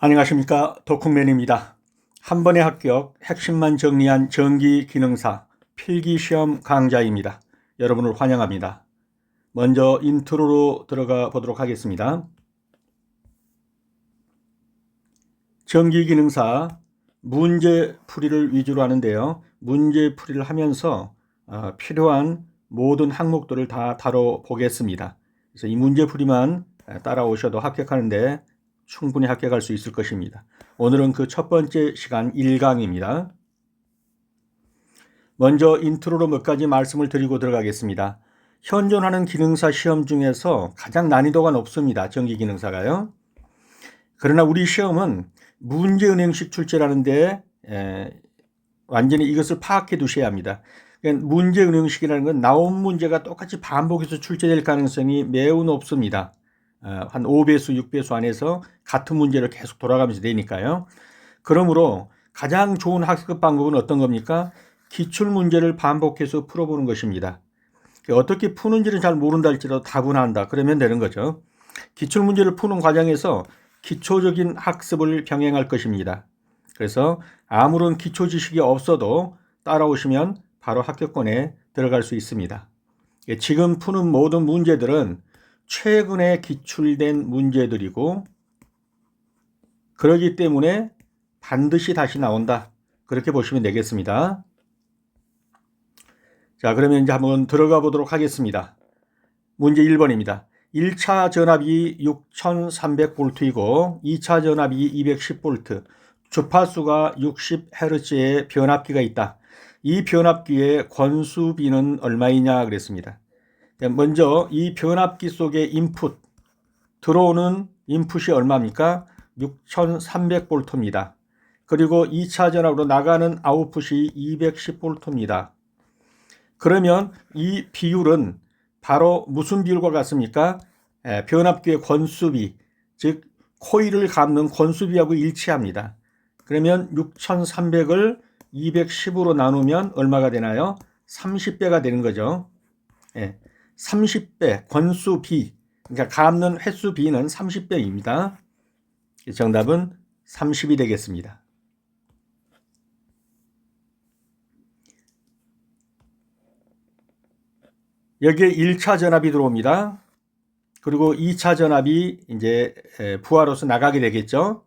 안녕하십니까, 덕후맨입니다. 한 번에 합격 핵심만 정리한 전기기능사 필기시험 강좌입니다. 여러분을 환영합니다. 먼저 인트로로 들어가 보도록 하겠습니다. 전기기능사 문제풀이를 위주로 하는데요. 문제풀이를 하면서 필요한 모든 항목들을 다 다뤄보겠습니다. 그래서 이 문제풀이만 따라오셔도 합격하는데 충분히 합격할 수 있을 것입니다. 오늘은 그 첫 번째 시간 1강입니다. 먼저 인트로로 몇 가지 말씀을 드리고 들어가겠습니다. 현존하는 기능사 시험 중에서 가장 난이도가 높습니다. 전기기능사가요. 그러나 우리 시험은 문제은행식 출제라는데 완전히 이것을 파악해 두셔야 합니다. 문제은행식이라는 건 나온 문제가 똑같이 반복해서 출제될 가능성이 매우 높습니다. 한 5배수, 6배수 안에서 같은 문제를 계속 돌아가면서 내니까요. 그러므로 가장 좋은 학습 방법은 어떤 겁니까? 기출문제를 반복해서 풀어보는 것입니다. 어떻게 푸는지는 잘 모른다 할지라도 답은 안다. 그러면 되는 거죠. 기출문제를 푸는 과정에서 기초적인 학습을 병행할 것입니다. 그래서 아무런 기초 지식이 없어도 따라오시면 바로 합격권에 들어갈 수 있습니다. 지금 푸는 모든 문제들은 최근에 기출된 문제들이고 그러기 때문에 반드시 다시 나온다. 그렇게 보시면 되겠습니다. 자, 그러면 이제 한번 들어가 보도록 하겠습니다. 문제 1번입니다. 1차 전압이 6300V이고 2차 전압이 210V, 주파수가 60Hz의 변압기가 있다. 이 변압기의 권수비는 얼마이냐 그랬습니다. 먼저 이 변압기 속의 인풋, 들어오는 인풋이 얼마입니까? 6300V입니다. 그리고 2차 전압으로 나가는 아웃풋이 210V입니다. 그러면 이 비율은 바로 무슨 비율과 같습니까? 변압기의 권수비, 즉 코일을 감는 권수비하고 일치합니다. 그러면 6300을 210으로 나누면 얼마가 되나요? 30배가 되는 거죠. 30배 권수비, 그러니까 감는 횟수 비는 30배입니다. 정답은 30이 되겠습니다. 여기에 1차 전압이 들어옵니다. 그리고 2차 전압이 이제 부하로서 나가게 되겠죠.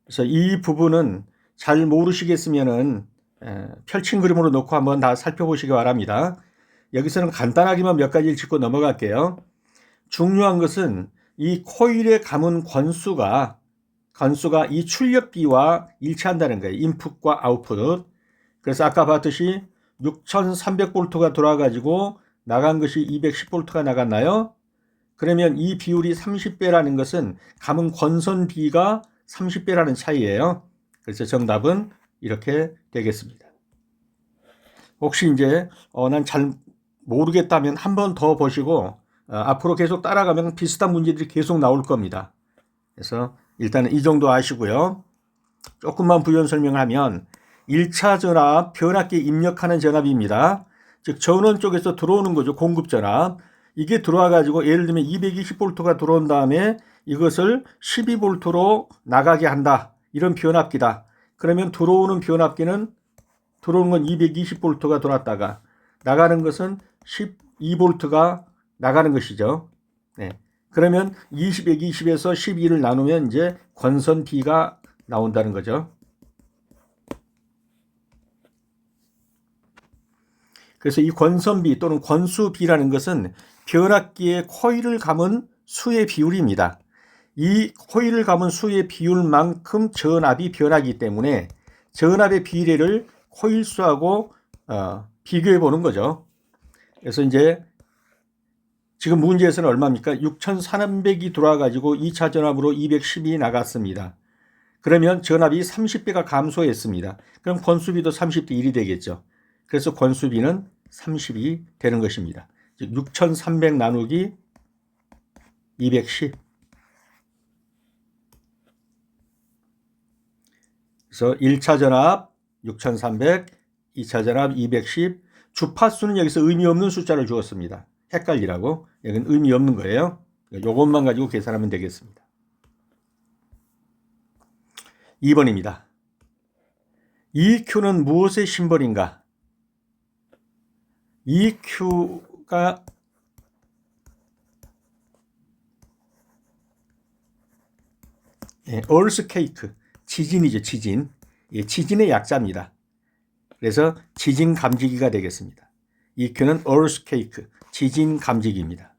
그래서 이 부분은 잘 모르시겠으면은 펼친 그림으로 놓고 한번 다 살펴보시기 바랍니다. 여기서는 간단하게만 몇 가지를 짚고 넘어갈게요. 중요한 것은 이 코일에 감은 권수가 이 출력비와 일치한다는 거예요. 인풋과 아웃풋. 그래서 아까 봤듯이 6300V가 돌아가지고 나간 것이 210V가 나갔나요? 그러면 이 비율이 30배라는 것은 감은 권선비가 30배라는 차이예요. 그래서 정답은 이렇게 되겠습니다. 혹시 이제 난 잘 모르겠다면 한 번 더 보시고 앞으로 계속 따라가면 비슷한 문제들이 계속 나올 겁니다. 그래서 일단은 이 정도 아시고요. 조금만 부연 설명을 하면 1차 전압, 변압기에 입력하는 전압입니다. 즉 전원 쪽에서 들어오는 거죠. 공급 전압. 이게 들어와 가지고 예를 들면 220V가 들어온 다음에 이것을 12V로 나가게 한다. 이런 변압기다. 그러면 들어오는 변압기는 들어오는 건 220V가 들어왔다가 나가는 것은 12V가 나가는 것이죠. 그러면 120에서 12를 나누면 이제 권선 B가 나온다는 거죠. 그래서 이 권선비 또는 권수비라는 것은 변압기의 코일을 감은 수의 비율입니다. 이 코일을 감은 수의 비율만큼 전압이 변하기 때문에 전압의 비례를 코일 수하고 비교해 보는 거죠. 그래서 이제 지금 문제에서는 얼마입니까? 6300이 들어와가지고 2차 전압으로 210이 나갔습니다. 그러면 전압이 30배가 감소했습니다. 그럼 권수비도 30대 1이 되겠죠. 그래서 권수비는 30이 되는 것입니다. 즉 6300 나누기 210. 그래서 1차 전압 6300, 2차 전압 210. 주파수는 여기서 의미 없는 숫자를 주었습니다. 헷갈리라고. 여기는 의미 없는 거예요. 이것만 가지고 계산하면 되겠습니다. 2번입니다. EQ는 무엇의 심벌인가? EQ가 earthquake, 지진이죠. 지진. 지진의 약자입니다. 그래서 지진 감지기가 되겠습니다. EQ는 earthquake, 지진 감지기입니다.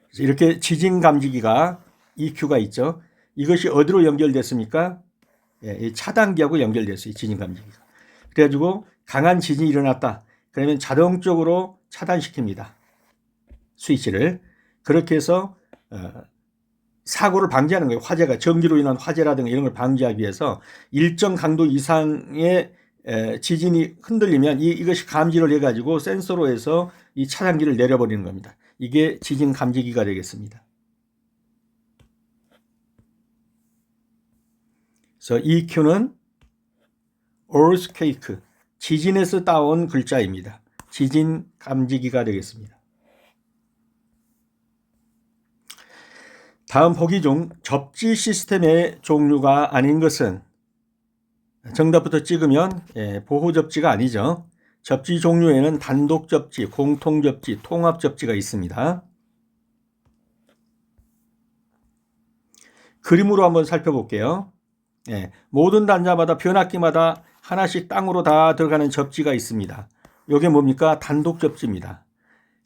그래서 이렇게 지진 감지기가 EQ가 있죠. 이것이 어디로 연결됐습니까? 이 차단기하고 연결됐어요. 지진 감지기가. 그래가지고 강한 지진이 일어났다. 그러면 자동적으로 차단시킵니다. 스위치를. 그렇게 해서 사고를 방지하는 거예요. 화재가 전기로 인한 화재라든가 이런 걸 방지하기 위해서 일정 강도 이상의 지진이 흔들리면 이것이 감지를 해가지고 센서로 해서 이 차단기를 내려버리는 겁니다. 이게 지진 감지기가 되겠습니다. 그래서 EQ는 earthquake, 지진에서 따온 글자입니다. 지진 감지기가 되겠습니다. 다음 보기 중 접지 시스템의 종류가 아닌 것은, 정답부터 찍으면 보호 접지가 아니죠. 접지 종류에는 단독 접지, 공통 접지, 통합 접지가 있습니다. 그림으로 한번 살펴볼게요. 모든 단자마다 변압기마다 하나씩 땅으로 다 들어가는 접지가 있습니다. 이게 뭡니까? 단독 접지입니다.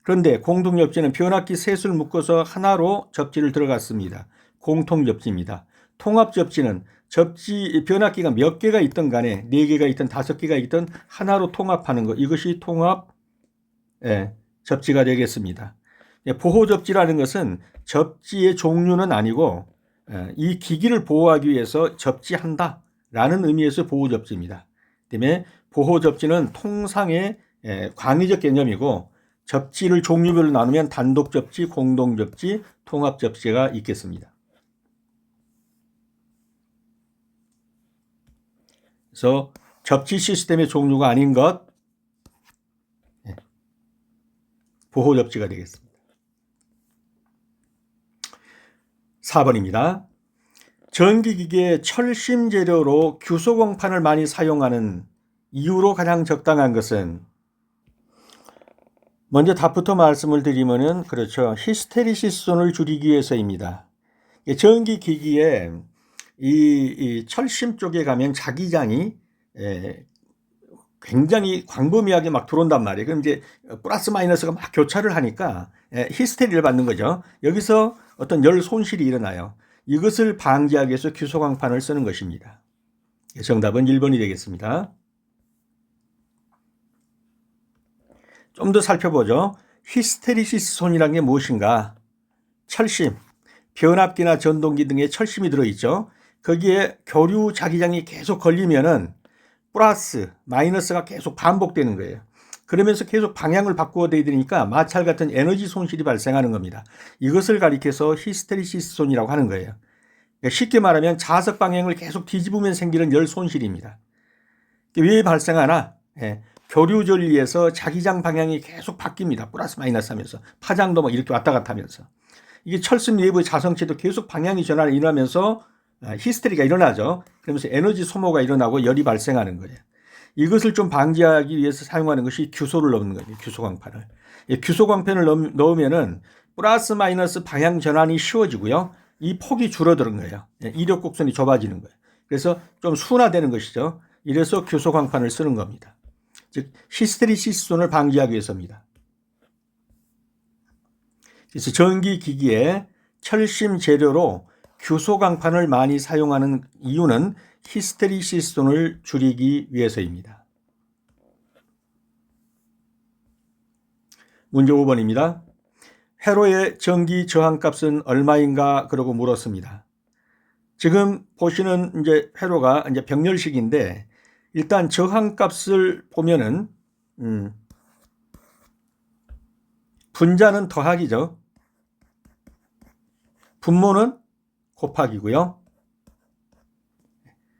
그런데 공동 접지는 변압기 셋을 묶어서 하나로 접지를 들어갔습니다. 공통 접지입니다. 통합 접지는 접지 변압기가 몇 개가 있든 간에 4개가 있든 5개가 있든 하나로 통합하는 것, 이것이 통합 접지가 되겠습니다. 보호 접지라는 것은 접지의 종류는 아니고 이 기기를 보호하기 위해서 접지한다 라는 의미에서 보호 접지입니다. 때문에 보호 접지는 통상의 광의적 개념이고, 접지를 종류별로 나누면 단독 접지, 공동 접지, 통합 접지가 있겠습니다. 그래서 접지 시스템의 종류가 아닌 것, 보호 접지가 되겠습니다. 4번입니다. 전기기기의 철심 재료로 규소광판을 많이 사용하는 이유로 가장 적당한 것은, 먼저 답부터 말씀을 드리면은 그렇죠. 히스테리시스손을 줄이기 위해서입니다. 전기기기에 이 철심 쪽에 가면 자기장이 굉장히 광범위하게 막 들어온단 말이에요. 그럼 이제 플러스 마이너스가 막 교차를 하니까 히스테리를 받는 거죠. 여기서 어떤 열 손실이 일어나요. 이것을 방지하기 위해서 규소광판을 쓰는 것입니다. 정답은 1번이 되겠습니다. 좀 더 살펴보죠. 히스테리시스 손이라는 게 무엇인가? 철심, 변압기나 전동기 등의 철심이 들어있죠. 거기에 교류 자기장이 계속 걸리면은 플러스, 마이너스가 계속 반복되는 거예요. 그러면서 계속 방향을 바꾸어 대야 되니까 마찰 같은 에너지 손실이 발생하는 겁니다. 이것을 가리켜서 히스테리시스 손이라고 하는 거예요. 쉽게 말하면 자석 방향을 계속 뒤집으면 생기는 열 손실입니다. 왜 발생하나? 교류 전리에서 자기장 방향이 계속 바뀝니다. 플러스 마이너스 하면서. 파장도 막 이렇게 왔다 갔다 하면서. 이게 철심 내부의 자성체도 계속 방향이 전환이 일어나면서 히스테리가 일어나죠. 그러면서 에너지 소모가 일어나고 열이 발생하는 거예요. 이것을 좀 방지하기 위해서 사용하는 것이 규소를 넣는 거예요. 규소광판을. 규소광판을 넣으면은 플러스 마이너스 방향 전환이 쉬워지고요. 이 폭이 줄어드는 거예요. 이력 곡선이 좁아지는 거예요. 그래서 좀 순화되는 것이죠. 이래서 규소광판을 쓰는 겁니다. 즉 히스테리시스손을 방지하기 위해서입니다. 그래서 전기기기에 철심 재료로 규소광판을 많이 사용하는 이유는 히스테리시스손을 줄이기 위해서입니다. 문제 5번입니다. 회로의 전기 저항값은 얼마인가? 그러고 물었습니다. 지금 보시는 이제 회로가 이제 병렬식인데, 일단 저항값을 보면은 분자는 더하기죠. 분모는 곱하기고요.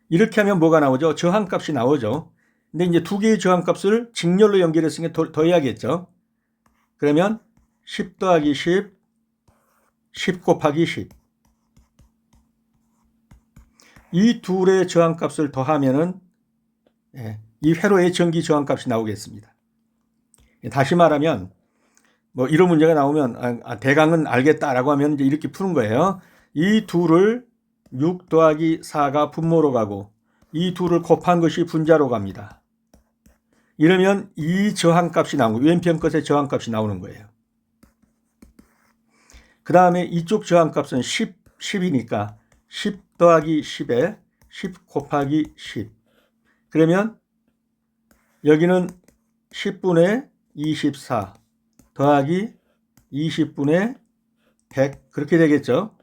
이렇게 하면 뭐가 나오죠? 저항값이 나오죠. 근데 이제 두 개의 저항값을 직렬로 연결했으니까 더해야겠죠. 그러면 10 더하기 10, 10 곱하기 10. 이 둘의 저항값을 더하면은 이 회로의 전기 저항값이 나오겠습니다. 다시 말하면 뭐 이런 문제가 나오면 대강은 알겠다라고 하면 이제 이렇게 푸는 거예요. 이 둘을 6 더하기 4가 분모로 가고 이 둘을 곱한 것이 분자로 갑니다. 이러면 이 저항값이 나오는 거예요. 왼편 것의 저항값이 나오는 거예요. 그 다음에 이쪽 저항값은 10이니까 10 더하기 10에 10 곱하기 10. 그러면 여기는 10분의 24 더하기 20분의 100 그렇게 되겠죠.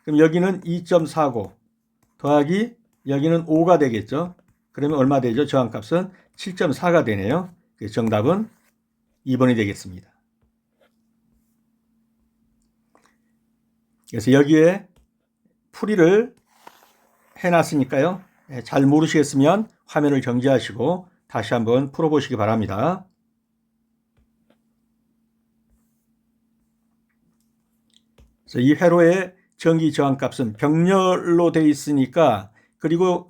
그럼 여기는 2.49 더하기 여기는 5가 되겠죠. 그러면 얼마 되죠? 저항값은 7.4가 되네요. 정답은 2번이 되겠습니다. 그래서 여기에 풀이를 해놨으니까요. 잘 모르시겠으면 화면을 정지하시고 다시 한번 풀어보시기 바랍니다. 그래서 이 회로의 전기 저항값은 병렬로 되어 있으니까 그리고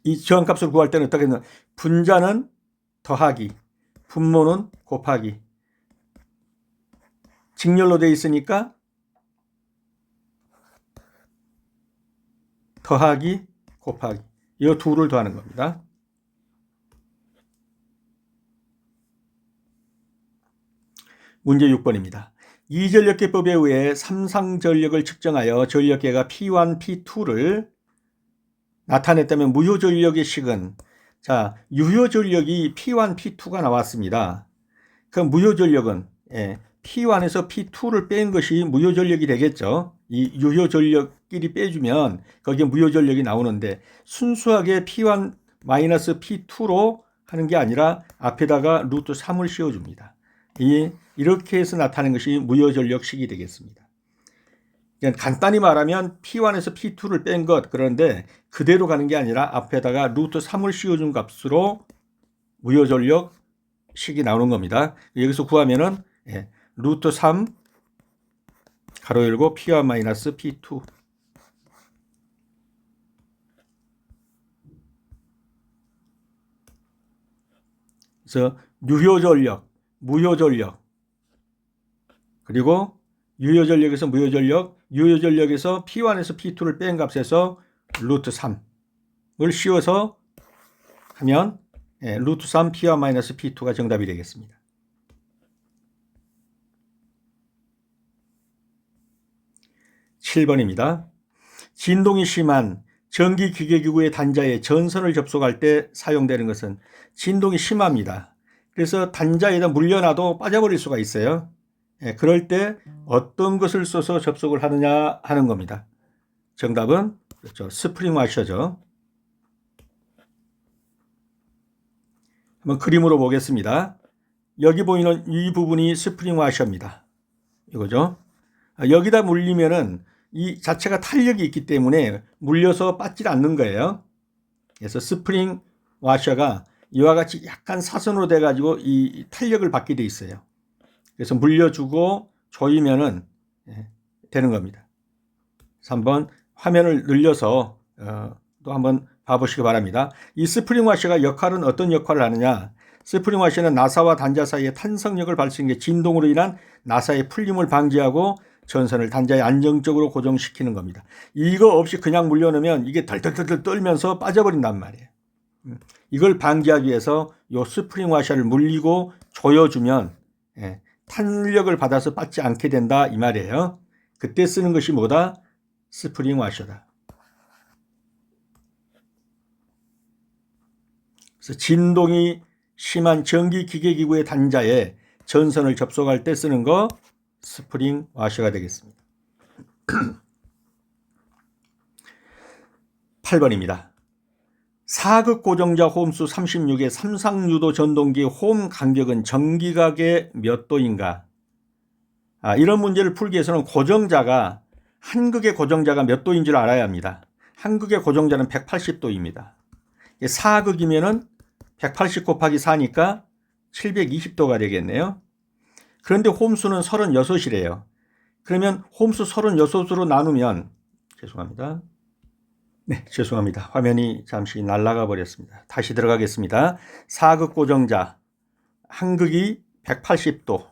이 저항값을 구할 때는 어떻게 했냐? 분자는 더하기, 분모는 곱하기. 직렬로 되어 있으니까 더하기, 곱하기. 이 둘을 더하는 겁니다. 문제 6번입니다. 이전력계법에 의해 삼상전력을 측정하여 전력계가 P1, P2를 나타냈다면 무효전력의 식은 자 유효전력이 P1, P2가 나왔습니다. 그 무효전력은 P1에서 P2를 뺀 것이 무효전력이 되겠죠. 이 유효전력끼리 빼주면 거기에 무효전력이 나오는데 순수하게 P1 마이너스 P2로 하는 게 아니라 앞에다가 루트 3을 씌워줍니다. 이렇게 해서 나타낸 것이 무효전력식이 되겠습니다. 간단히 말하면 P1에서 P2를 뺀 것 그런데 그대로 가는 게 아니라 앞에다가 루트 3을 씌워준 값으로 무효전력식이 나오는 겁니다. 여기서 구하면은 루트 3 가로 열고 P1 마이너스 P2 그래서 유효전력, 무효전력 그리고 유효전력에서 무효전력, 유효전력에서 P1에서 P2를 뺀 값에서 루트 3을 씌워서 하면 루트 3 P1 마이너스 P2가 정답이 되겠습니다. 7번입니다. 진동이 심한 전기기계기구의 단자에 전선을 접속할 때 사용되는 것은 진동이 심합니다. 그래서 단자에다 물려놔도 빠져버릴 수가 있어요. 그럴 때 어떤 것을 써서 접속을 하느냐 하는 겁니다. 정답은 그렇죠. 스프링 와셔죠. 한번 그림으로 보겠습니다. 여기 보이는 이 부분이 스프링 와셔입니다. 이거죠. 여기다 물리면은 이 자체가 탄력이 있기 때문에 물려서 빠지지 않는 거예요. 그래서 스프링 와셔가 이와 같이 약간 사선으로 돼 가지고 이 탄력을 받게 돼 있어요. 그래서 물려주고 조이면은 되는 겁니다. 그래서 한번 화면을 늘려서 또 한번 봐보시기 바랍니다. 이 스프링 와셔가 역할은 어떤 역할을 하느냐? 스프링 와셔는 나사와 단자 사이에 탄성력을 발생해 진동으로 인한 나사의 풀림을 방지하고 전선을 단자에 안정적으로 고정시키는 겁니다. 이거 없이 그냥 물려놓으면 이게 덜덜덜 떨면서 빠져버린단 말이에요. 이걸 방지하기 위해서 이 스프링 와셔를 물리고 조여주면 탄력을 받아서 빠지지 않게 된다 이 말이에요. 그때 쓰는 것이 뭐다? 스프링 와셔다. 그래서 진동이 심한 전기기계기구의 단자에 전선을 접속할 때 쓰는 거 스프링 와셔가 되겠습니다. 8번입니다. 사극 고정자 홈수 36의 삼상유도 전동기 홈 간격은 전기각의 몇 도인가? 이런 문제를 풀기 위해서는 고정자가 한 극의 고정자가 몇 도인 줄 알아야 합니다. 한 극의 고정자는 180도입니다. 사극이면은 180 곱하기 4니까 720도가 되겠네요. 그런데 홈수는 36이래요. 그러면 홈수 36으로 나누면 죄송합니다. 네, 죄송합니다. 화면이 잠시 날아가 버렸습니다. 다시 들어가겠습니다. 사극 고정자 한극이 180도,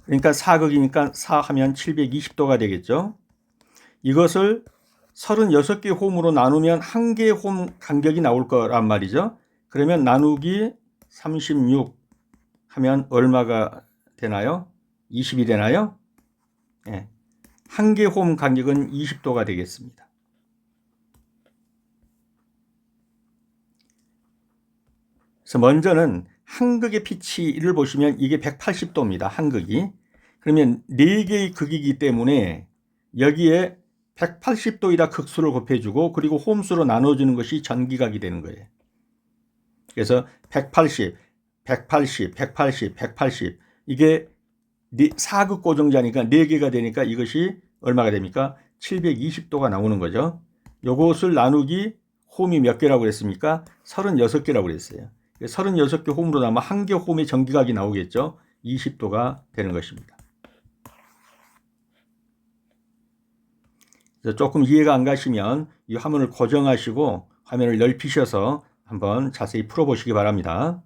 그러니까 사극이니까 4 하면 720도가 되겠죠. 이것을 36개 홈으로 나누면 한 개의 홈 간격이 나올 거란 말이죠. 그러면 나누기 36 하면 얼마가 되나요? 20이 되나요? 네. 한 개 홈 간격은 20도가 되겠습니다. 그래서 먼저는 한극의 피치를 보시면 이게 180도입니다. 한극이. 그러면 4개의 극이기 때문에 여기에 180도이라 극수를 곱해주고 그리고 홈수로 나눠주는 것이 전기각이 되는 거예요. 그래서 180, 180, 180, 180 이게 4극 고정자니까 4개가 되니까 이것이 얼마가 됩니까? 720도가 나오는 거죠. 요것을 나누기 홈이 몇 개라고 그랬습니까? 36개라고 그랬어요. 36개 홈으로 나면 한 개 홈의 전기각이 나오겠죠. 20도가 되는 것입니다. 조금 이해가 안 가시면 이 화면을 고정하시고 화면을 넓히셔서 한번 자세히 풀어보시기 바랍니다.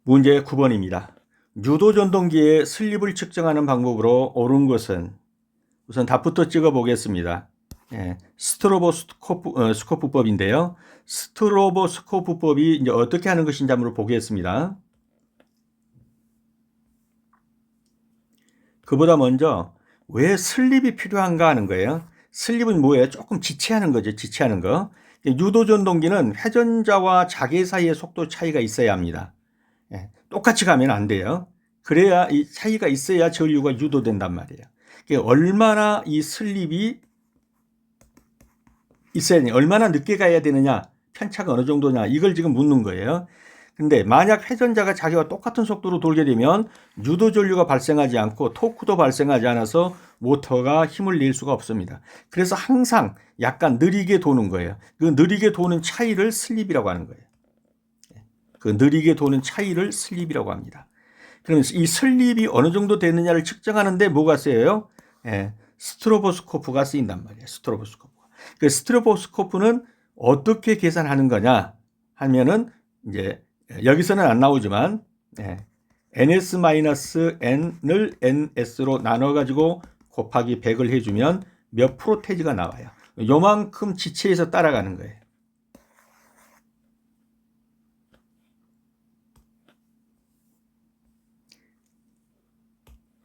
문제 9번입니다. 유도 전동기의 슬립을 측정하는 방법으로 옳은 것은, 우선 답부터 찍어 보겠습니다. 스트로보스코프법인데요. 스트로보스코프법이 이제 어떻게 하는 것인지 한번 보겠습니다. 그보다 먼저 왜 슬립이 필요한가 하는 거예요. 슬립은 뭐예요? 조금 지체하는 거죠. 지체하는 거. 유도 전동기는 회전자와 자개 사이의 속도 차이가 있어야 합니다. 똑같이 가면 안 돼요. 그래야 이 차이가 있어야 전류가 유도된단 말이에요. 얼마나 이 슬립이 있어야 되냐, 얼마나 늦게 가야 되느냐, 편차가 어느 정도냐, 이걸 지금 묻는 거예요. 근데 만약 회전자가 자기와 똑같은 속도로 돌게 되면 유도 전류가 발생하지 않고 토크도 발생하지 않아서 모터가 힘을 낼 수가 없습니다. 그래서 항상 약간 느리게 도는 거예요. 그 느리게 도는 차이를 슬립이라고 하는 거예요. 그 느리게 도는 차이를 슬립이라고 합니다. 그러면서 이 슬립이 어느 정도 되느냐를 측정하는데 뭐가 쓰여요? 스트로보스코프가 쓰인단 말이에요. 스트로보스코프가. 그 스트로보스코프는 어떻게 계산하는 거냐 하면은 이제 여기서는 안 나오지만 ns-n을 ns로 나눠 가지고 곱하기 100을 해주면 몇 프로테이지가 나와요. 요만큼 지체해서 따라가는 거예요.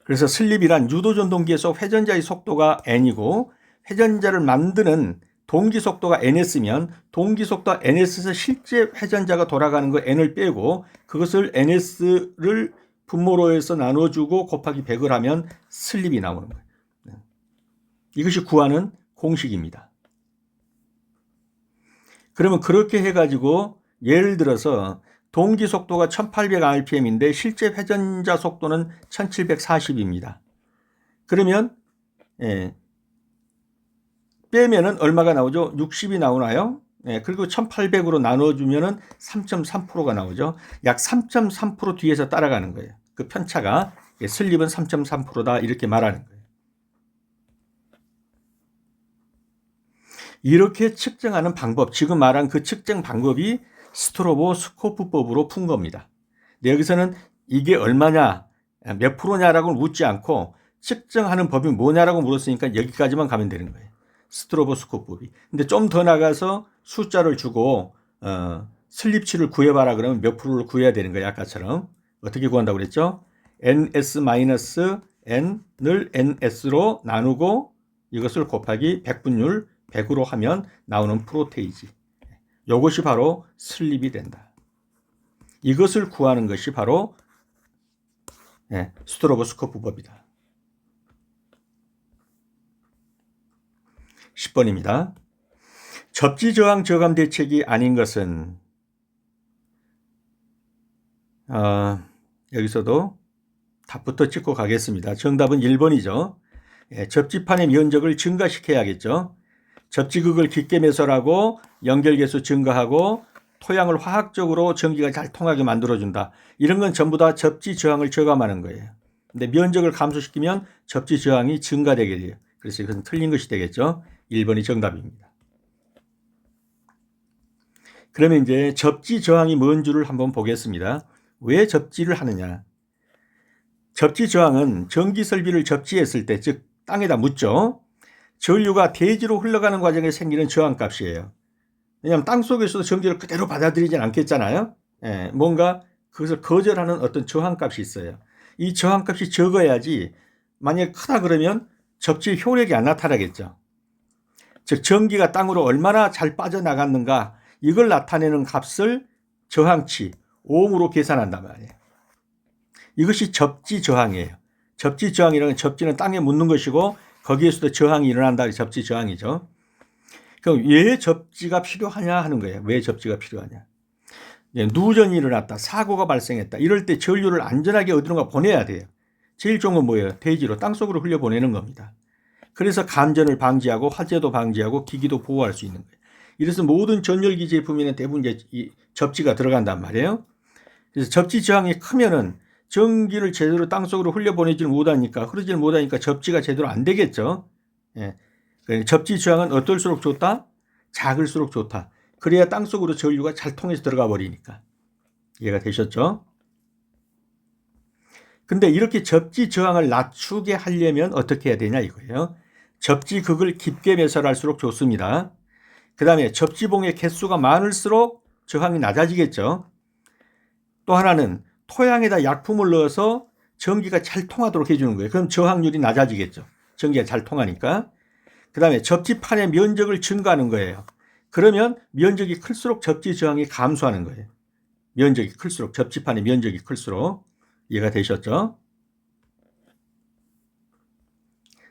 그래서 슬립이란 유도전동기에서 회전자의 속도가 n이고 회전자를 만드는 동기 속도가 ns면 동기 속도가 ns에서 실제 회전자가 돌아가는 거 n을 빼고 그것을 ns를 분모로 해서 나눠주고 곱하기 100을 하면 슬립이 나오는 거예요. 이것이 구하는 공식입니다. 그러면 그렇게 해가지고 예를 들어서 동기 속도가 1800rpm인데 실제 회전자 속도는 1740입니다. 그러면 빼면은 얼마가 나오죠? 60이 나오나요? 그리고 1800으로 나눠주면은 3.3%가 나오죠. 약 3.3% 뒤에서 따라가는 거예요. 그 편차가 슬립은 3.3%다 이렇게 말하는 거예요. 이렇게 측정하는 방법, 지금 말한 그 측정 방법이 스트로보스코프법으로 푼 겁니다. 여기서는 이게 얼마냐, 몇 프로냐라고 묻지 않고 측정하는 법이 뭐냐라고 물었으니까 여기까지만 가면 되는 거예요. 스트로보스코프법이. 근데 좀 더 나가서 숫자를 주고 슬립치를 구해봐라 그러면 몇 프로를 구해야 되는 거예요. 아까처럼. 어떻게 구한다고 그랬죠? ns-n을 ns로 나누고 이것을 곱하기 100분율 100으로 하면 나오는 프로테이지. 이것이 바로 슬립이 된다. 이것을 구하는 것이 바로 스트로보스코프법이다. 10번입니다. 접지저항 저감 대책이 아닌 것은 여기서도 답부터 찍고 가겠습니다. 정답은 1번이죠. 접지판의 면적을 증가시켜야겠죠. 접지극을 깊게 매설하고 연결계수 증가하고 토양을 화학적으로 전기가 잘 통하게 만들어준다. 이런 건 전부 다 접지 저항을 저감하는 거예요. 근데 면적을 감소시키면 접지 저항이 증가되게 돼요. 그래서 이것은 틀린 것이 되겠죠. 1번이 정답입니다. 그러면 이제 접지 저항이 뭔 줄을 한번 보겠습니다. 왜 접지를 하느냐. 접지 저항은 전기 설비를 접지했을 때, 즉 땅에다 묻죠. 전류가 대지로 흘러가는 과정에 생기는 저항값이에요. 왜냐하면 땅 속에서도 전기를 그대로 받아들이진 않겠잖아요. 뭔가 그것을 거절하는 어떤 저항값이 있어요. 이 저항값이 적어야지 만약에 크다 그러면 접지 효력이 안 나타나겠죠. 즉 전기가 땅으로 얼마나 잘 빠져나갔는가 이걸 나타내는 값을 저항치, ohm으로 계산한단 말이에요. 이것이 접지 저항이에요. 접지 저항이라는 접지는 땅에 묻는 것이고 거기에서도 저항이 일어난다. 접지 저항이죠. 그럼 왜 접지가 필요하냐 하는 거예요. 왜 접지가 필요하냐. 누전이 일어났다. 사고가 발생했다. 이럴 때 전류를 안전하게 어디론가 보내야 돼요. 제일 좋은 건 뭐예요? 대지로 땅속으로 흘려보내는 겁니다. 그래서 감전을 방지하고 화재도 방지하고 기기도 보호할 수 있는 거예요. 이래서 모든 전열기 제품에는 대부분 이제 이 접지가 들어간단 말이에요. 그래서 접지 저항이 크면은 전기를 제대로 땅속으로 흘려보내지를 못하니까 흐르지를 못하니까 접지가 제대로 안 되겠죠. 예. 접지 저항은 어떨수록 좋다? 작을수록 좋다. 그래야 땅속으로 전류가 잘 통해서 들어가 버리니까. 이해가 되셨죠? 근데 이렇게 접지 저항을 낮추게 하려면 어떻게 해야 되냐 이거예요. 접지극을 깊게 매설할수록 좋습니다. 그 다음에 접지봉의 개수가 많을수록 저항이 낮아지겠죠. 또 하나는 토양에다 약품을 넣어서 전기가 잘 통하도록 해주는 거예요. 그럼 저항률이 낮아지겠죠. 전기가 잘 통하니까. 그 다음에 접지판의 면적을 증가하는 거예요. 그러면 면적이 클수록 접지 저항이 감소하는 거예요. 면적이 클수록, 접지판의 면적이 클수록. 이해가 되셨죠?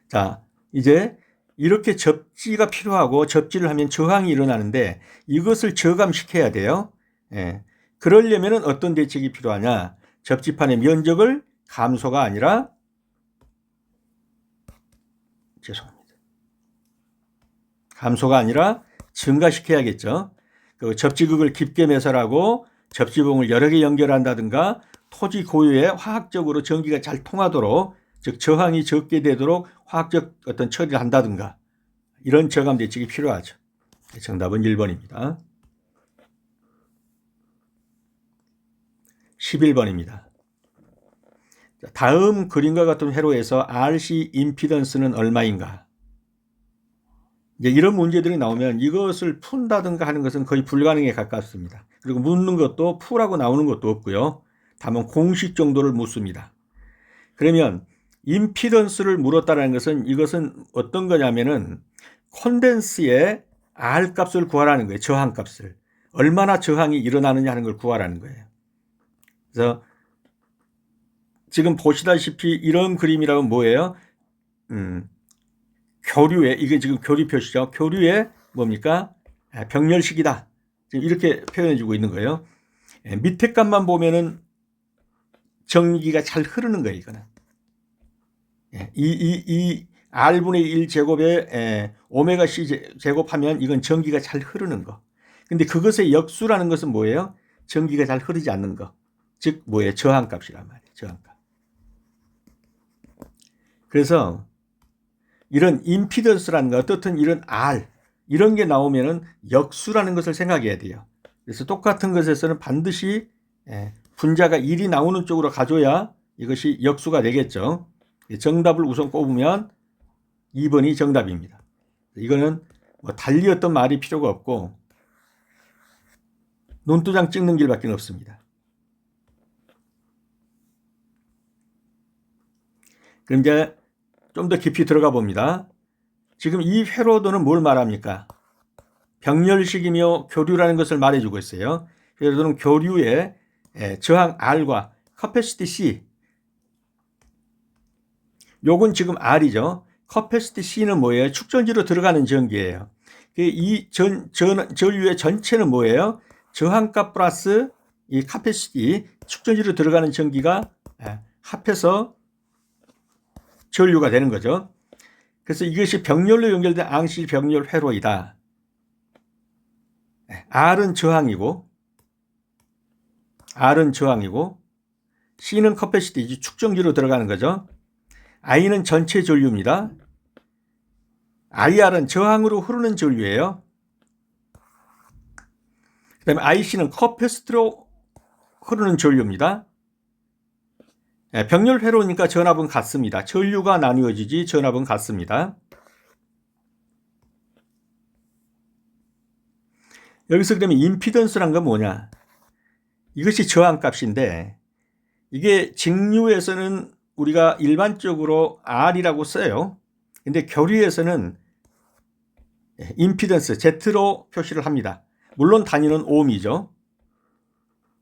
자, 이제 이렇게 접지가 필요하고 접지를 하면 저항이 일어나는데 이것을 저감시켜야 돼요. 예. 그러려면 어떤 대책이 필요하냐. 접지판의 면적을 감소가 아니라 감소가 아니라 증가시켜야겠죠. 그 접지극을 깊게 매설하고 접지봉을 여러 개 연결한다든가 토지 고유에 화학적으로 전기가 잘 통하도록 즉 저항이 적게 되도록 화학적 어떤 처리를 한다든가 이런 저감 대책이 필요하죠. 정답은 1번입니다. 11번입니다. 다음 그림과 같은 회로에서 RC 임피던스는 얼마인가? 이제 이런 문제들이 나오면 이것을 푼다든가 하는 것은 거의 불가능에 가깝습니다. 그리고 묻는 것도 풀하고 나오는 것도 없고요. 다만 공식 정도를 묻습니다. 그러면 임피던스를 물었다는 것은 이것은 어떤 거냐면은 콘덴스의 R 값을 구하라는 거예요. 저항 값을. 얼마나 저항이 일어나느냐 하는 걸 구하라는 거예요. 그래서 지금 보시다시피 이런 그림이라고 뭐예요? 교류에, 이게 지금 교류 표시죠. 교류에 뭡니까? 병렬식이다. 지금 이렇게 표현해 주고 있는 거예요. 밑에 값만 보면은 전기가 잘 흐르는 거예요, 이거는. 이 R분의 1 제곱에 오메가 C 제곱하면 이건 전기가 잘 흐르는 거. 근데 그것의 역수라는 것은 뭐예요? 전기가 잘 흐르지 않는 거. 즉, 뭐예요? 저항값이란 말이에요, 저항값. 그래서 이런 임피던스라는 거, 어떻든 이런 R, 이런 게 나오면은 역수라는 것을 생각해야 돼요. 그래서 똑같은 것에서는 반드시 분자가 1이 나오는 쪽으로 가줘야 이것이 역수가 되겠죠. 정답을 우선 꼽으면 2번이 정답입니다. 이거는 뭐 달리 어떤 말이 필요가 없고 눈도장 찍는 길밖에 없습니다. 그럼 이제 좀 더 깊이 들어가 봅니다. 지금 이 회로도는 뭘 말합니까? 병렬식이며 교류라는 것을 말해주고 있어요. 회로도는 교류의 저항 R과 capacity C. 요건 지금 R이죠. capacity C는 뭐예요? 축전지로 들어가는 전기예요. 이 전류의 전체는 뭐예요? 저항값 플러스 이 capacity 축전지로 들어가는 전기가 합해서 전류가 되는 거죠. 그래서 이것이 병렬로 연결된 앙실 병렬 회로이다. R은 저항이고 R은 저항이고 C는 커패시티, 축전기로 들어가는 거죠. I는 전체 전류입니다. IR은 저항으로 흐르는 전류예요. 그 다음에 IC는 커패시티로 흐르는 전류입니다. 병렬 회로니까 전압은 같습니다. 전류가 나누어지지 전압은 같습니다. 여기서 그러면 임피던스란 건 뭐냐? 이것이 저항값인데 이게 직류에서는 우리가 일반적으로 R이라고 써요. 근데 교류에서는 임피던스 Z로 표시를 합니다. 물론 단위는 옴이죠.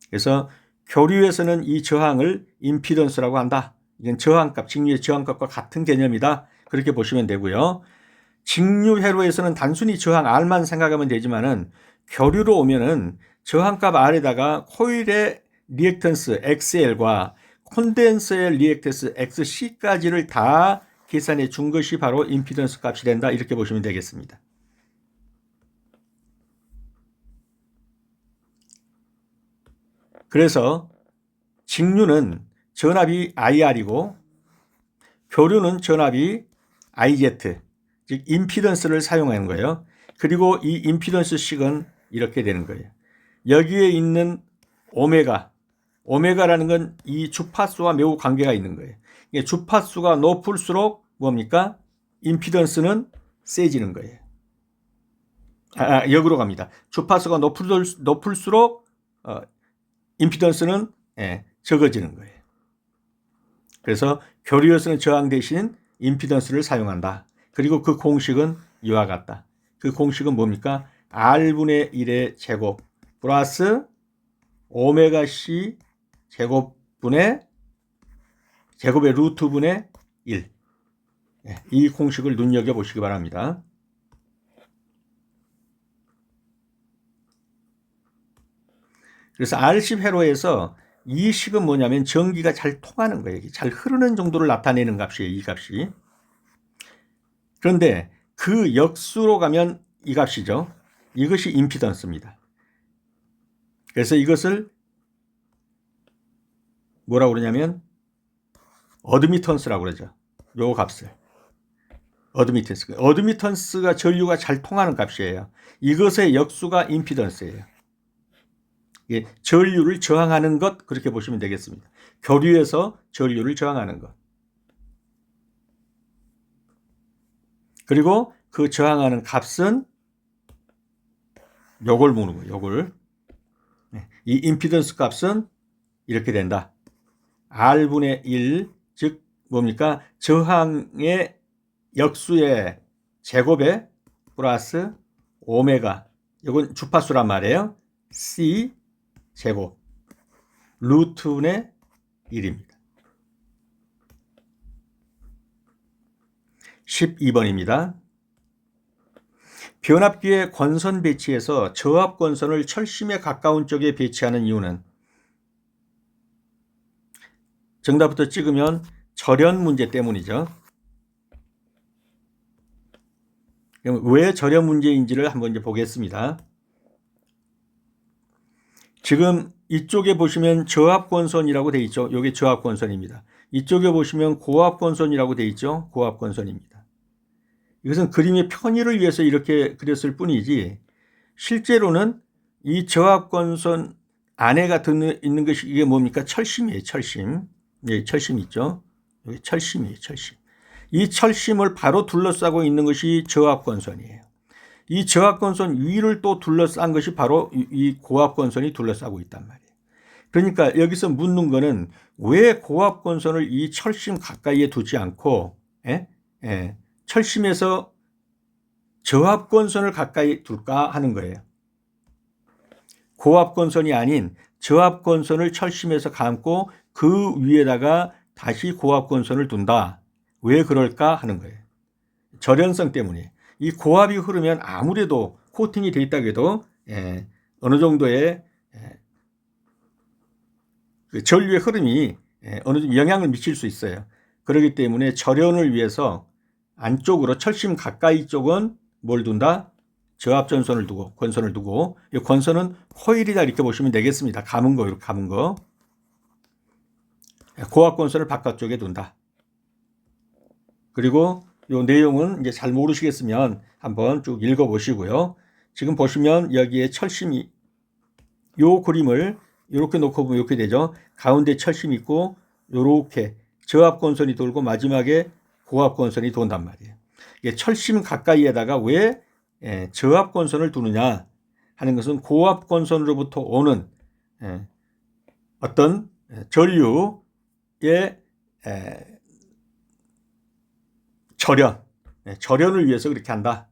그래서 교류에서는 이 저항을 임피던스라고 한다. 이건 저항값, 직류의 저항값과 같은 개념이다. 그렇게 보시면 되고요. 직류 회로에서는 단순히 저항 R만 생각하면 되지만은 교류로 오면은 저항값 R에다가 코일의 리액턴스 XL과 콘덴서의 리액턴스 XC까지를 다 계산해 준 것이 바로 임피던스 값이 된다. 이렇게 보시면 되겠습니다. 그래서 직류는 전압이 IR이고 교류는 전압이 IZ, 즉 임피던스를 사용하는 거예요. 그리고 이 임피던스 식은 이렇게 되는 거예요. 여기에 있는 오메가라는 건 이 주파수와 매우 관계가 있는 거예요. 주파수가 높을수록 뭡니까? 임피던스는 세지는 거예요. 역으로 갑니다. 주파수가 높을수록 임피던스는 적어지는 거예요. 그래서 교류에서는 저항 대신 임피던스를 사용한다. 그리고 그 공식은 이와 같다. 그 공식은 뭡니까? R분의 1의 제곱 플러스 오메가 C 제곱의 루트분의 1. 이 공식을 눈여겨보시기 바랍니다. 그래서 RC 회로에서 이 식은 뭐냐면 전기가 잘 통하는 거예요. 잘 흐르는 정도를 나타내는 값이에요. 이 값이. 그런데 그 역수로 가면 이 값이죠. 이것이 임피던스입니다. 그래서 이것을 뭐라고 그러냐면 어드미턴스라고 그러죠. 요 값을. 어드미턴스가 전류가 잘 통하는 값이에요. 이것의 역수가 임피던스예요. 전류를 저항하는 것, 그렇게 보시면 되겠습니다. 교류에서 전류를 저항하는 것. 그리고 그 저항하는 값은 요걸 보는 거예요. 요걸. 이 임피던스 값은 이렇게 된다. R분의 1, 즉 뭡니까? 저항의 역수의 제곱에 플러스 오메가, 이건 주파수란 말이에요. C 제곱 루트분의 1입니다. 12번입니다. 변압기의 권선 배치에서 저압 권선을 철심에 가까운 쪽에 배치하는 이유는? 정답부터 찍으면 절연 문제 때문이죠. 그럼 왜 절연 문제인지를 한번 이제 보겠습니다. 지금 이쪽에 보시면 저압권선이라고 되어 있죠. 이게 저압권선입니다. 이쪽에 보시면 고압권선이라고 되어 있죠. 고압권선입니다. 이것은 그림의 편의를 위해서 이렇게 그렸을 뿐이지 실제로는 이 저압권선 안에가 있는 것이 이게 뭡니까? 철심이에요. 철심. 네, 철심 있죠. 여기 철심이에요. 철심. 이 철심을 바로 둘러싸고 있는 것이 저압권선이에요. 이 저압권선 위를 또 둘러싼 것이 바로 이 고압권선이 둘러싸고 있단 말이에요. 그러니까 여기서 묻는 거는 왜 고압권선을 이 철심 가까이에 두지 않고 철심에서 저압권선을 가까이 둘까 하는 거예요. 고압권선이 아닌 저압권선을 철심에서 감고 그 위에다가 다시 고압권선을 둔다. 왜 그럴까 하는 거예요. 절연성 때문에. 이 고압이 흐르면 아무래도 코팅이 되어 있다고 해도 어느 정도의 그 전류의 흐름이 어느 정도 영향을 미칠 수 있어요. 그렇기 때문에 절연을 위해서 안쪽으로 철심 가까이 쪽은 뭘 둔다? 저압 전선을 두고 권선을 두고 이 권선은 코일이다 이렇게 보시면 되겠습니다. 감은 거 이렇게 감은 거. 고압 권선을 바깥쪽에 둔다. 그리고 이 내용은 이제 잘 모르시겠으면 한번 쭉 읽어 보시고요. 지금 보시면 여기에 철심이 요 그림을 이렇게 놓고 보면 이렇게 되죠. 가운데 철심이 있고 요렇게 저압 권선이 돌고 마지막에 고압 권선이 돈단 말이에요. 이게 철심 가까이에다가 왜 저압 권선을 두느냐 하는 것은 고압 권선으로부터 오는 어떤 전류의 절연을 위해서 그렇게 한다.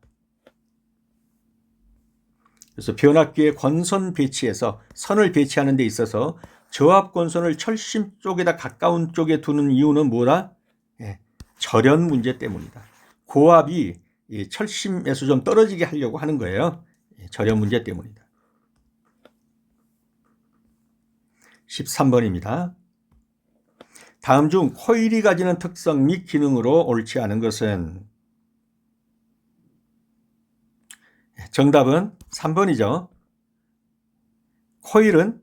그래서 변압기의 권선 배치에서 선을 배치하는 데 있어서 저압 권선을 철심 쪽에다 가까운 쪽에 두는 이유는 뭐다? 절연 문제 때문이다. 고압이 철심에서 좀 떨어지게 하려고 하는 거예요. 절연 문제 때문이다. 13번입니다. 다음 중 코일이 가지는 특성 및 기능으로 옳지 않은 것은? 정답은 3번이죠. 코일은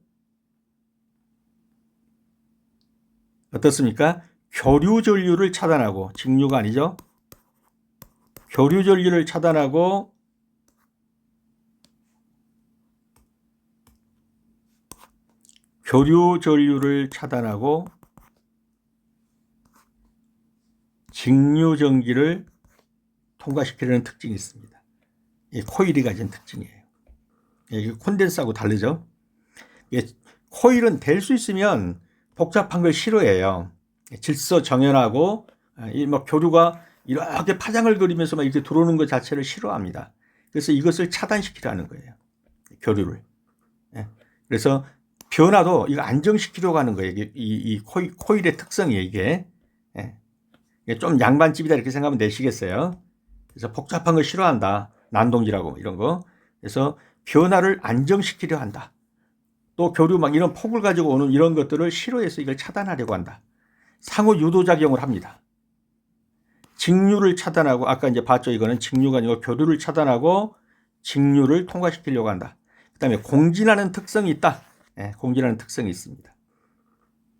어떻습니까? 교류 전류를 차단하고, 직류가 아니죠. 교류 전류를 차단하고 교류 전류를 차단하고 직류 전기를 통과시키려는 특징이 있습니다. 이 코일이 가진 특징이에요. 이게 콘덴서하고 다르죠. 코일은 될 수 있으면 복잡한 걸 싫어해요. 질서 정연하고 뭐 교류가 이렇게 파장을 그리면서 막 이렇게 들어오는 것 자체를 싫어합니다. 그래서 이것을 차단시키라는 거예요. 교류를. 그래서 변화도 이거 안정시키려고 하는 거예요. 이 코일의 특성이에요. 이게 좀 양반집이다 이렇게 생각하면 되시겠어요. 그래서 복잡한 걸 싫어한다. 난동질하고 이런 거. 그래서 변화를 안정시키려 한다. 또 교류 막 이런 폭을 가지고 오는 이런 것들을 싫어해서 이걸 차단하려고 한다. 상호 유도작용을 합니다. 직류를 차단하고, 아까 이제 봤죠. 이거는 직류가 아니고 교류를 차단하고 직류를 통과시키려고 한다. 그 다음에 공진하는 특성이 있다. 공진하는 특성이 있습니다.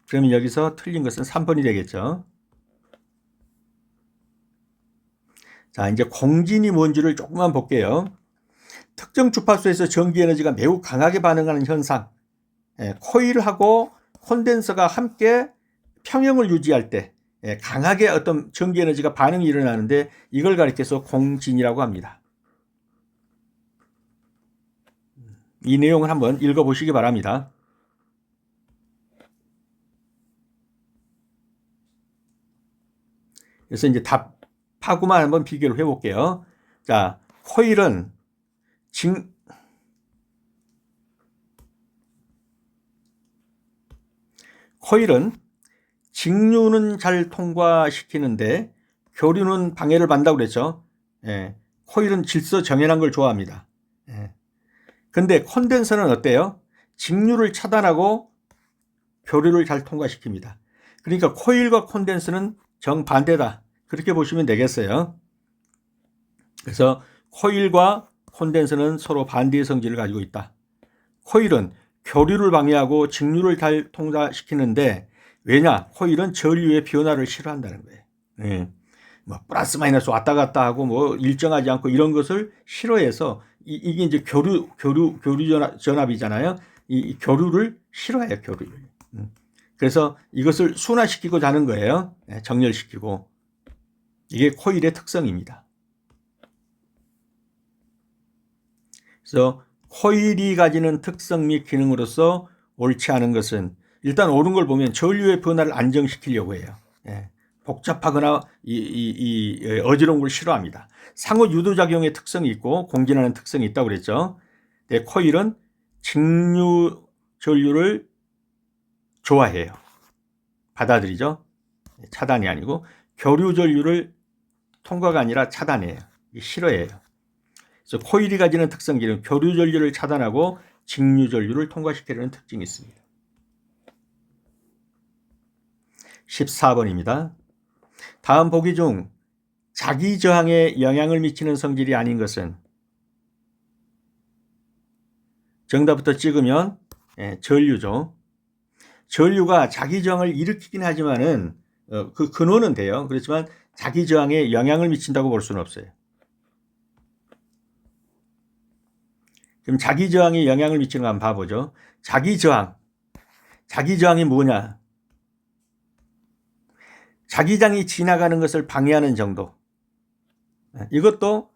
그러면 여기서 틀린 것은 3번이 되겠죠. 자, 이제 공진이 뭔지를 조금만 볼게요. 특정 주파수에서 전기 에너지가 매우 강하게 반응하는 현상. 코일하고 콘덴서가 함께 평형을 유지할 때 강하게 어떤 전기 에너지가 반응이 일어나는데 이걸 가리켜서 공진이라고 합니다. 이 내용을 한번 읽어보시기 바랍니다. 그래서 이제 답하고만 한번 비교를 해볼게요. 자, 코일은 직류는 잘 통과시키는데 교류는 방해를 받는다고 그랬죠. 코일은 질서 정연한 걸 좋아합니다. 근데 콘덴서는 어때요? 직류를 차단하고 교류를 잘 통과시킵니다. 그러니까 코일과 콘덴서는 정반대다. 그렇게 보시면 되겠어요. 그래서 코일과 콘덴서는 서로 반대의 성질을 가지고 있다. 코일은 교류를 방해하고 직류를 잘 통과시키는데 왜냐? 코일은 전류의 변화를 싫어한다는 거예요. 뭐 플러스 마이너스 왔다 갔다 하고 뭐 일정하지 않고 이런 것을 싫어해서 이게 이제 교류 전압이잖아요. 이 교류를 싫어해요, 교류를. 그래서 이것을 순화시키고자 하는 거예요. 정렬시키고. 이게 코일의 특성입니다. 그래서 코일이 가지는 특성 및 기능으로서 옳지 않은 것은 일단 옳은 걸 보면 전류의 변화를 안정시키려고 해요. 복잡하거나 어지러운 걸 싫어합니다. 상호 유도작용의 특성이 있고 공진하는 특성이 있다고 그랬죠. 코일은 직류 전류를 좋아해요. 받아들이죠. 차단이 아니고 교류 전류를 통과가 아니라 차단해요. 싫어해요. 그래서 코일이 가지는 특성기는 교류 전류를 차단하고 직류 전류를 통과시키려는 특징이 있습니다. 14번입니다. 다음 보기 중 자기 저항에 영향을 미치는 성질이 아닌 것은? 정답부터 찍으면 전류죠. 전류가 자기 저항을 일으키긴 하지만은 그 근원은 돼요. 그렇지만 자기 저항에 영향을 미친다고 볼 수는 없어요. 그럼 자기 저항에 영향을 미치는 거 한번 봐보죠. 자기 저항이 뭐냐? 자기장이 지나가는 것을 방해하는 정도. 이것도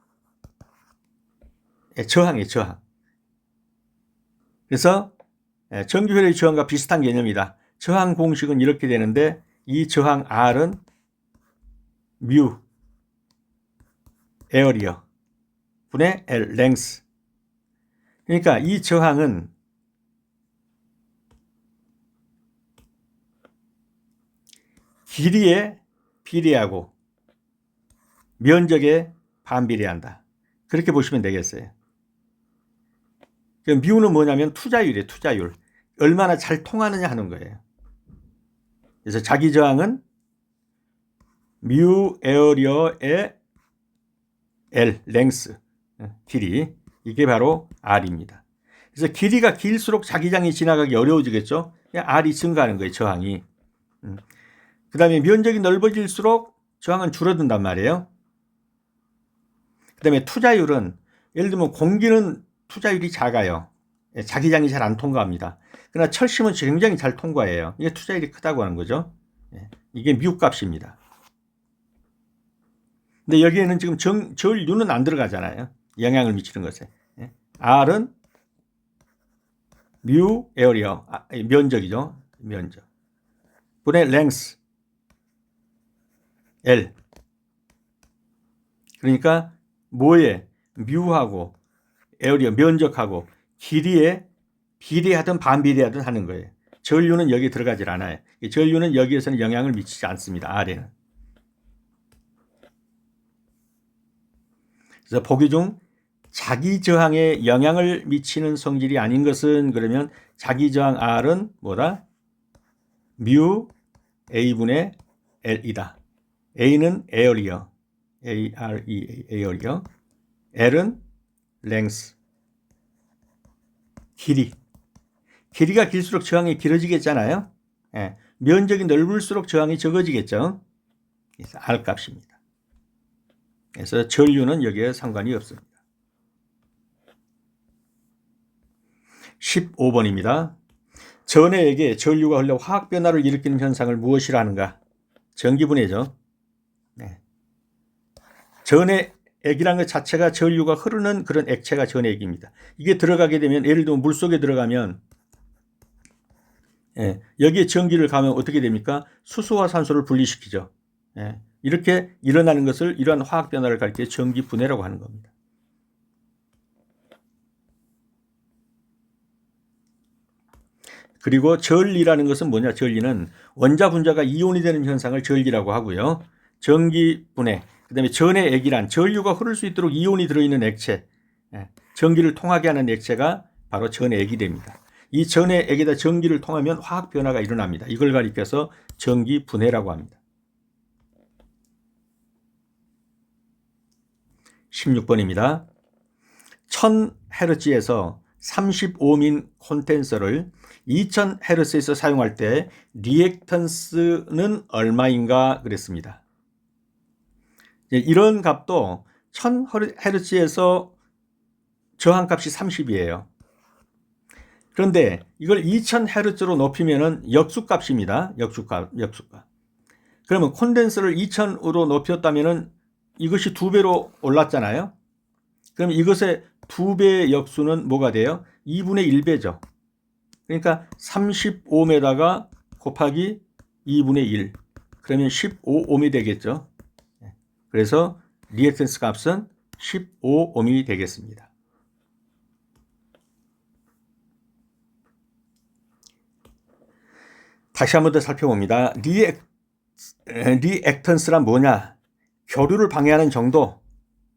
저항이에요, 저항. 그래서 전기회로의 저항과 비슷한 개념이다. 저항 공식은 이렇게 되는데 이 저항 R은 뮤 에어리어 분의 L 랭스. 그러니까 이 저항은 길이에 비례하고 면적에 반비례한다. 그렇게 보시면 되겠어요. 뮤는 뭐냐면 투자율이에요. 투자율. 얼마나 잘 통하느냐 하는 거예요. 그래서 자기 저항은 뮤 에어리어의 L 랭스 길이, 이게 바로 R입니다. 그래서 길이가 길수록 자기장이 지나가기 어려워지겠죠. R이 증가하는 거예요. 저항이. 그 다음에 면적이 넓어질수록 저항은 줄어든단 말이에요. 그 다음에 투자율은, 예를 들면 공기는 투자율이 작아요. 자기장이 잘 안 통과합니다. 그러나 철심은 굉장히 잘 통과해요. 이게 투자율이 크다고 하는 거죠. 이게 뮤 값입니다. 근데 여기에는 지금 전류는 안 들어가잖아요. 영향을 미치는 것에. R은 뮤 에어리어, 면적이죠. 면적. 분의 랭스 L. 그러니까 뭐에 뮤하고 에어리어 면적하고 길이에 비례하든 반비례하든 하는 거예요. 전류는 여기에 들어가질 않아요. 전류는 여기에서는 영향을 미치지 않습니다. R에는. 그래서 보기 중 자기 저항에 영향을 미치는 성질이 아닌 것은, 그러면 자기 저항 R은 뭐다? 뮤 A분의 L이다. A는 에어리어, A-R-E-A, 에어리어. L은 랭스, 길이가 길수록 저항이 길어지겠잖아요. 면적이 넓을수록 저항이 적어지겠죠. 그래서 R 값입니다. 그래서 전류는 여기에 상관이 없습니다. 15번입니다. 전해에게 전류가 흘러 화학 변화를 일으키는 현상을 무엇이라 하는가? 전기분해죠. 전해액이라는 것 자체가 전류가 흐르는 그런 액체가 전해액입니다. 이게 들어가게 되면, 예를 들면 물속에 들어가면 여기에 전기를 가면 어떻게 됩니까? 수소와 산소를 분리시키죠. 이렇게 일어나는 것을, 이러한 화학 변화를 가리켜 전기 분해라고 하는 겁니다. 그리고 전리라는 것은 뭐냐? 전리는 원자 분자가 이온이 되는 현상을 전리라고 하고요. 전기 분해, 그다음에 전해액이란 전류가 흐를 수 있도록 이온이 들어있는 액체, 전기를 통하게 하는 액체가 바로 전해액이 됩니다. 이 전해액에다 전기를 통하면 화학 변화가 일어납니다. 이걸 가리켜서 전기 분해라고 합니다. 16번입니다. 1000Hz에서 35민 콘덴서를 2000Hz에서 사용할 때 리액턴스는 얼마인가 그랬습니다. 이런 값도 1000Hz에서 저항값이 30이에요. 그런데 이걸 2000Hz로 높이면은 역수값입니다. 역수값. 그러면 콘덴서를 2000으로 높였다면은 이것이 2배로 올랐잖아요. 그럼 이것의 2배의 역수는 뭐가 돼요? 2분의 1배죠. 그러니까 35m가 곱하기 2분의 1. 그러면 15ohm이 되겠죠. 그래서 리액턴스 값은 15ohm이 되겠습니다. 다시 한 번 더 살펴봅니다. 리액턴스란 뭐냐? 교류를 방해하는 정도.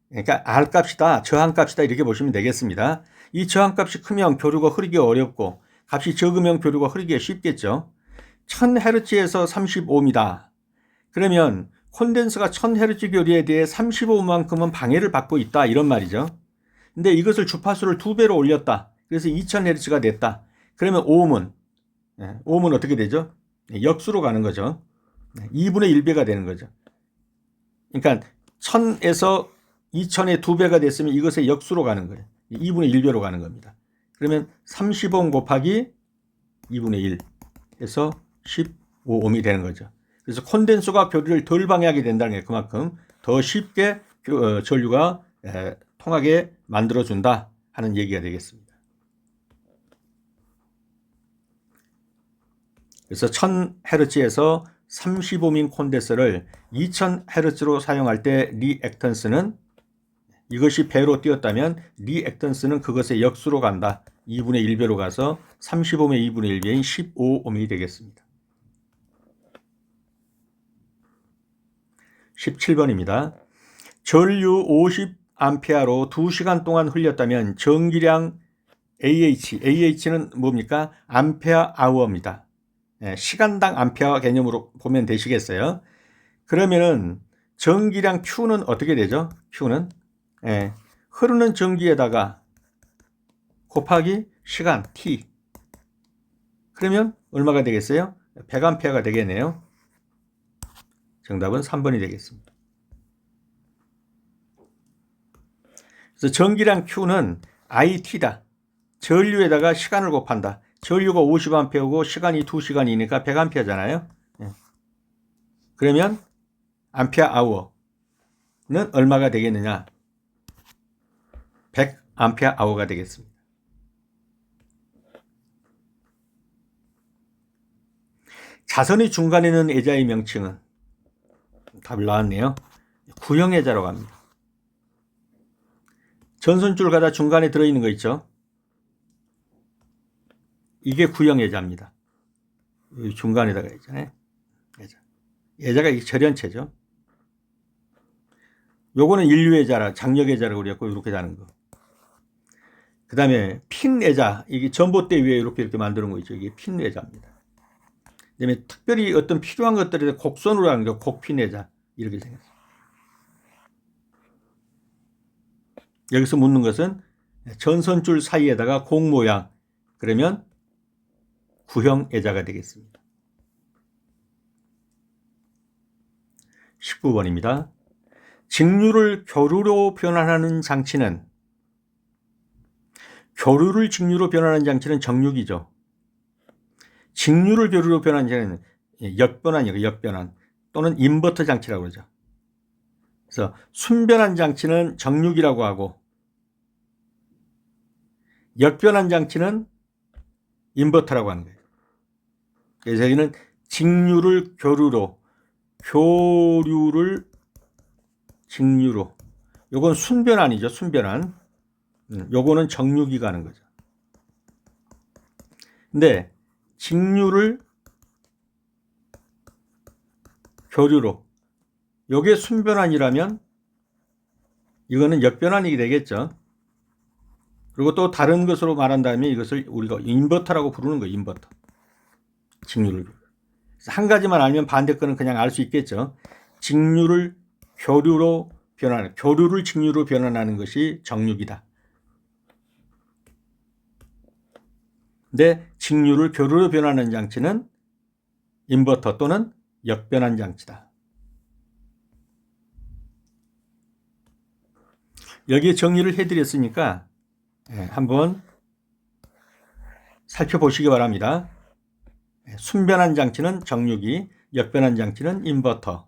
그러니까 R 값이다, 저항 값이다, 이렇게 보시면 되겠습니다. 이 저항 값이 크면 교류가 흐르기 어렵고, 값이 적으면 교류가 흐르기 쉽겠죠. 1000Hz에서 35ohm이다. 그러면 콘덴서가 1000Hz 교류에 대해 35ohm만큼은 방해를 받고 있다, 이런 말이죠. 근데 이것을 주파수를 2배로 올렸다. 그래서 2000Hz가 됐다. 그러면 오음은 어떻게 되죠? 역수로 가는 거죠. 2분의 1배가 되는 거죠. 그러니까 1000에서 2000의 2배가 됐으면 이것의 역수로 가는 거예요. 2분의 1배로 가는 겁니다. 그러면 30옴 곱하기 2분의 1 해서 15옴이 되는 거죠. 그래서 콘덴서가 교류를 덜 방해하게 된다는 게 그만큼 더 쉽게 전류가 통하게 만들어준다 하는 얘기가 되겠습니다. 그래서 1000Hz에서 35민 콘덴서를 2000Hz로 사용할 때 리액턴스는 이것이 배로 뛰었다면 리액턴스는 그것의 역수로 간다. 2분의 1배로 가서 35의 2분의 1배인 15옴이 되겠습니다. 17번입니다. 전류 50A로 2시간 동안 흘렸다면 전기량 AH는 뭡니까? 암페어 아워입니다. 시간당 암페어 개념으로 보면 되시겠어요? 그러면은 전기량 Q는 어떻게 되죠? Q는 흐르는 전기에다가 곱하기 시간 T. 그러면 얼마가 되겠어요? 100A가 되겠네요. 정답은 3번이 되겠습니다. 그래서 전기량 Q는 IT다. 전류에다가 시간을 곱한다. 전류가 50A고 시간이 2시간이니까 100A잖아요. 그러면 암페어 아워는 얼마가 되겠느냐? 100A 아워가 되겠습니다. 자선의 중간에 있는 애자의 명칭은 답을 나왔네요. 구형애자라고 합니다. 전선줄 가다 중간에 들어있는 거 있죠? 이게 구형애자입니다. 중간에다가 있잖아요. 애자가 이 절연체죠. 요거는 인류애자라, 장력애자라고 그랬고, 이렇게 자는 거. 그 다음에 핀애자, 이게 전봇대 위에 이렇게 만드는 거 있죠. 이게 핀애자입니다. 그 다음에 특별히 어떤 필요한 것들에 곡선으로 하는 게 곡핀애자. 이렇게 생겼어요. 여기서 묻는 것은 전선줄 사이에다가 공 모양. 그러면 구형애자가 되겠습니다. 19번입니다. 직류를 교류로 변환하는 장치는 교류를 직류로 변환하는 장치는 정육이죠. 직류를 교류로 변환하는 장치는 역변환이에요. 역변환 또는 인버터 장치라고 그러죠. 그래서 순변환 장치는 정육이라고 하고 역변환 장치는 인버터라고 하는 거예요. 그래서 여기는 직류를 교류를 직류로. 요건 순변환이죠. 순변환. 요거는 정육이 가는 거죠. 근데 직류를 교류로. 요게 순변환이라면 이거는 역변환이 되겠죠. 그리고 또 다른 것으로 말한다면 이것을 우리가 인버터라고 부르는 거예요. 인버터. 직류를. 한 가지만 알면 반대 거는 그냥 알 수 있겠죠. 직류를 교류로 변환하는, 교류를 직류로 변환하는 것이 정육이다. 근데 직류를 교류로 변환하는 장치는 인버터 또는 역변환 장치다. 여기에 정리를 해드렸으니까 한번 살펴보시기 바랍니다. 순변환 장치는 정육이, 역변환 장치는 인버터.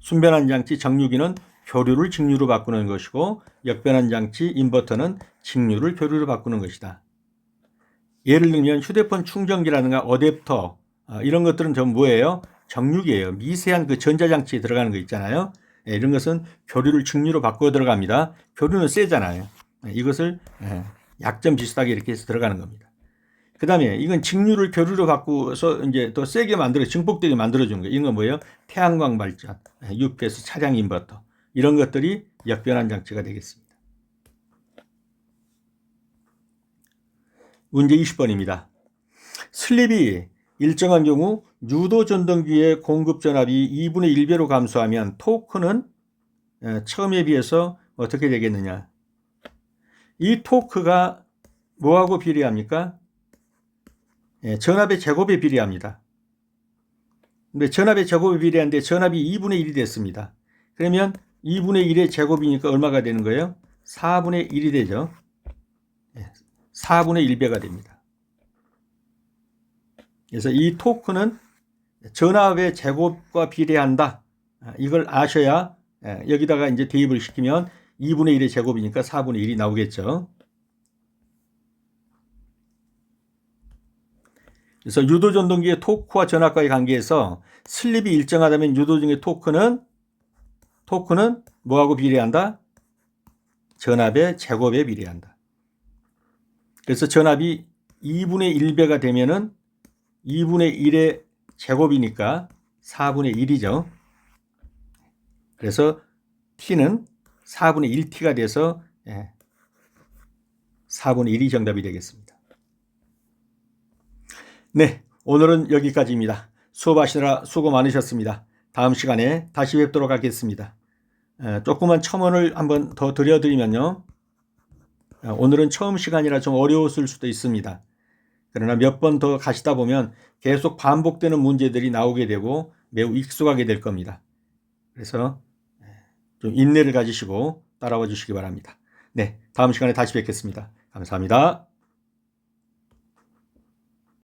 순변환 장치 정육이는 교류를 직류로 바꾸는 것이고 역변환 장치 인버터는 직류를 교류로 바꾸는 것이다. 예를 들면 휴대폰 충전기라든가 어댑터 이런 것들은 전부 뭐예요? 정육이에요. 미세한 그 전자장치에 들어가는 거 있잖아요. 이런 것은 교류를 직류로 바꾸어 들어갑니다. 교류는 세잖아요. 이것을 약점 비슷하게 이렇게 해서 들어가는 겁니다. 그 다음에 이건 직류를 교류로 바꾸어서 이제 더 세게 만들어, 증폭되게 만들어주는 거예요. 이런 건 뭐예요? 태양광 발전, UPS, 차량 인버터. 이런 것들이 역변환 장치가 되겠습니다. 문제 20번입니다. 슬립이 일정한 경우 유도 전동기의 공급 전압이 2분의 1배로 감소하면 토크는 처음에 비해서 어떻게 되겠느냐. 이 토크가 뭐하고 비례합니까? 예, 전압의 제곱에 비례합니다. 근데 전압의 제곱에 비례하는데 전압이 2분의 1이 됐습니다. 그러면 2분의 1의 제곱이니까 얼마가 되는 거예요? 4분의 1이 되죠. 4분의 1배가 됩니다. 그래서 이 토크는 전압의 제곱과 비례한다. 이걸 아셔야 여기다가 이제 대입을 시키면 2분의 1의 제곱이니까 4분의 1이 나오겠죠. 그래서 유도전동기의 토크와 전압과의 관계에서 슬립이 일정하다면 유도전기의 토크는 뭐하고 비례한다? 전압의 제곱에 비례한다. 그래서 전압이 2분의 1배가 되면은 2분의 1의 제곱이니까 4분의 1이죠. 그래서 T는 4분의 1T가 돼서 4분의 1이 정답이 되겠습니다. 네, 오늘은 여기까지입니다. 수업하시느라 수고 많으셨습니다. 다음 시간에 다시 뵙도록 하겠습니다. 조그만 첨언을 한번 더 드려드리면요. 오늘은 처음 시간이라 좀 어려웠을 수도 있습니다. 그러나 몇 번 더 가시다 보면 계속 반복되는 문제들이 나오게 되고 매우 익숙하게 될 겁니다. 그래서 좀 인내를 가지시고 따라와 주시기 바랍니다. 네, 다음 시간에 다시 뵙겠습니다. 감사합니다.